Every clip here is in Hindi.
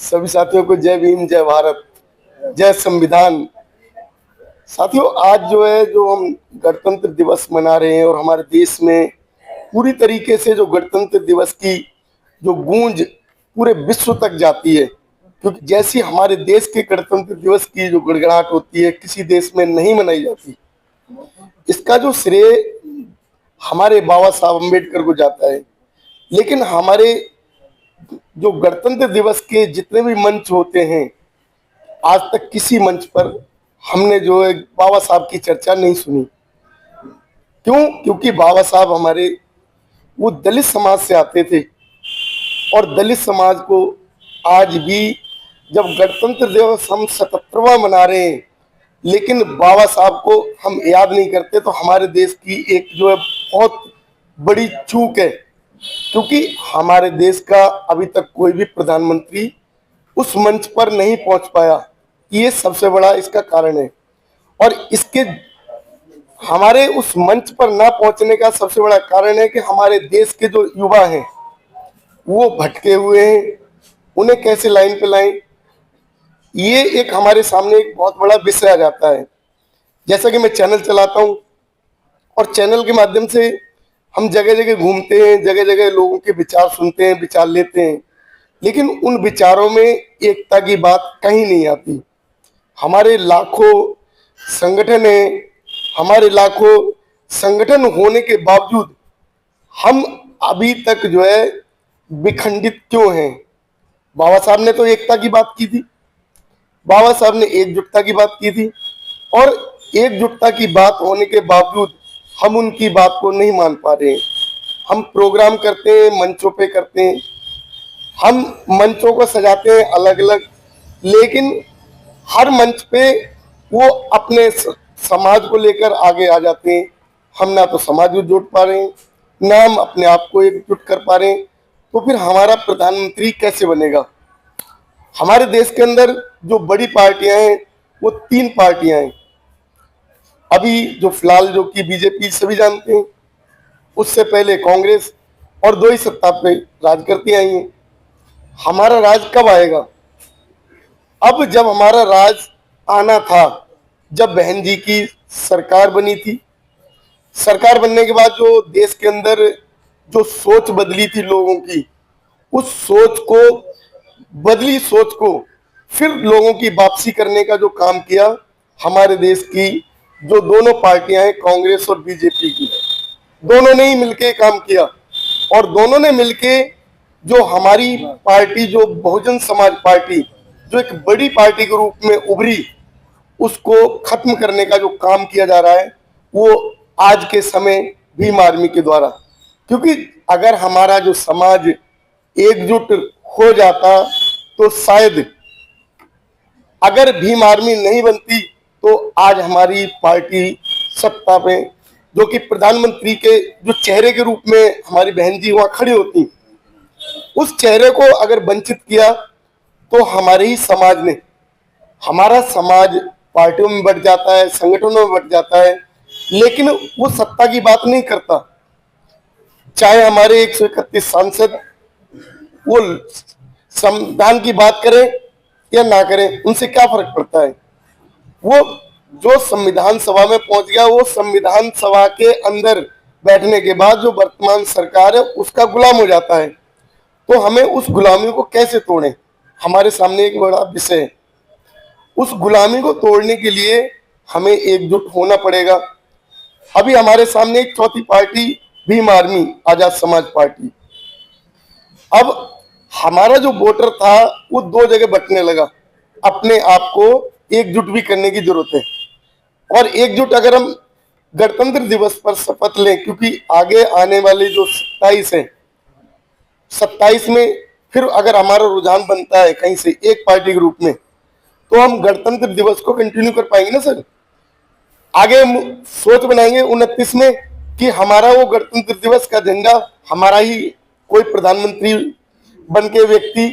सभी साथियों को जय भीम, जय भारत, जय संविधान। साथियों, आज जो हम गणतंत्र दिवस मना रहे हैं और हमारे देश में पूरी तरीके से जो गणतंत्र दिवस की जो गूंज पूरे विश्व तक जाती है, क्योंकि जैसी हमारे देश के गणतंत्र दिवस की जो गड़गड़ाहट होती है किसी देश में नहीं मनाई जाती। इसका जो श्रेय हमारे बाबा साहब अम्बेडकर को जाता है। लेकिन हमारे जो गणतंत्र दिवस के जितने भी मंच होते हैं, आज तक किसी मंच पर हमने जो है बाबा साहब की चर्चा नहीं सुनी। क्यों? क्योंकि बाबा साहब हमारे वो दलित समाज से आते थे और दलित समाज को आज भी जब गणतंत्र दिवस हम 77वां मना रहे हैं, लेकिन बाबा साहब को हम याद नहीं करते, तो हमारे देश की एक जो है बहुत बड़ी चूक है। क्योंकि हमारे देश का अभी तक कोई भी प्रधानमंत्री उस मंच पर नहीं पहुंच पाया, ये सबसे बड़ा इसका कारण है। और इसके हमारे उस मंच पर ना पहुंचने का सबसे बड़ा कारण है कि हमारे देश के जो युवा हैं वो भटके हुए हैं, उन्हें कैसे लाइन पे लाएं, ये एक हमारे सामने एक बहुत बड़ा विषय आ जाता है। जैसा कि मैं चैनल चलाता हूं और चैनल के माध्यम से हम जगह जगह घूमते हैं, जगह जगह लोगों के विचार सुनते हैं, विचार लेते हैं, लेकिन उन विचारों में एकता की बात कहीं नहीं आती। हमारे लाखों संगठन हैं, हमारे लाखों संगठन होने के बावजूद हम अभी तक जो है विखंडित क्यों हैं? बाबा साहब ने तो एकता की बात की थी, बाबा साहब ने एकजुटता की बात की थी, और एकजुटता की बात होने के बावजूद हम उनकी बात को नहीं मान पा रहे हैं। हम प्रोग्राम करते हैं, मंचों पे करते हैं, हम मंचों को सजाते हैं अलग अलग, लेकिन हर मंच पे वो अपने समाज को लेकर आगे आ जाते हैं। हम ना तो समाज को जोड़ पा रहे हैं, ना हम अपने आप को एकजुट कर पा रहे हैं, तो फिर हमारा प्रधानमंत्री कैसे बनेगा? हमारे देश के अंदर जो बड़ी पार्टियां हैं वो 3 पार्टियां हैं। अभी जो फिलहाल जो कि बीजेपी सभी जानते हैं, उससे पहले कांग्रेस, और 2 ही सत्ता पे राज करती आई हैं। हमारा राज कब आएगा? अब जब हमारा राज आना था, जब बहन जी की सरकार बनी थी, सरकार बनने के बाद जो देश के अंदर जो सोच बदली थी लोगों की, उस सोच को बदली सोच को फिर लोगों की वापसी करने का जो काम किया हमारे देश की जो दोनों पार्टियां हैं, कांग्रेस और बीजेपी की, दोनों ने ही मिलके काम किया। और दोनों ने मिलके जो हमारी पार्टी, जो बहुजन समाज पार्टी, जो एक बड़ी पार्टी के रूप में उभरी, उसको खत्म करने का जो काम किया जा रहा है वो आज के समय भीम आर्मी के द्वारा। क्योंकि अगर हमारा जो समाज एकजुट हो जाता तो शायद अगर भीम आर्मी नहीं बनती तो आज हमारी पार्टी सत्ता पे, जो कि प्रधानमंत्री के जो चेहरे के रूप में हमारी बहन जी वहां खड़ी होती, उस चेहरे को अगर वंचित किया तो हमारे ही समाज ने, हमारा समाज पार्टियों में बढ़ जाता है, संगठनों में बढ़ जाता है, लेकिन वो सत्ता की बात नहीं करता। चाहे हमारे 131 सांसद वो संविधान की बात करें या ना करें, उनसे क्या फर्क पड़ता है? वो जो संविधान सभा में पहुंच गया, वो संविधान सभा के अंदर बैठने के बाद जो वर्तमान सरकार है उसका गुलाम हो जाता है। तो हमें उस गुलामी को कैसे तोड़ें, हमारे सामने एक बड़ा विषय है। उस गुलामी को तोड़ने के लिए हमें एकजुट होना पड़ेगा। अभी हमारे सामने एक चौथी party Bhim army Azad Samaj party. अब हमारा जो वोटर था वो 2 जगह बंटने लगा। अपने आप को एकजुट भी करने की जरूरत है, और एकजुट अगर हम गणतंत्र दिवस पर शपथ लें, क्योंकि आगे आने वाले जो 27 है, 27 में फिर अगर हमारा रुझान बनता है कहीं से एक पार्टी के रूप में, तो हम गणतंत्र दिवस को कंटिन्यू कर पाएंगे ना सर? आगे हम सोच बनाएंगे 29 में कि हमारा वो गणतंत्र दिवस का झंडा हमारा ही कोई प्रधानमंत्री बन के व्यक्ति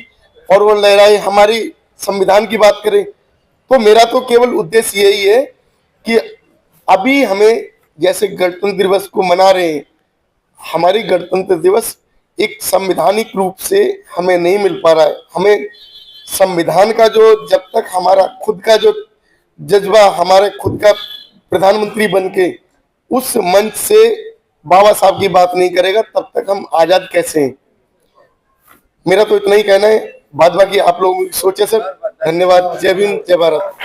और वो लहराए, हमारी संविधान की बात करे। तो मेरा तो केवल उद्देश्य यही है कि अभी हमें जैसे गणतंत्र दिवस को मना रहे हैं, हमारी गणतंत्र दिवस एक संवैधानिक रूप से हमें नहीं मिल पा रहा है। हमें संविधान का जो, जब तक हमारा खुद का जो जज्बा हमारे खुद का प्रधानमंत्री बन के उस मंच से बाबा साहब की बात नहीं करेगा, तब तक हम आजाद कैसे हैं। मेरा तो इतना ही कहना है, बाद बाकी आप लोग सोचे सर। धन्यवाद। जय भीम, जय भारत।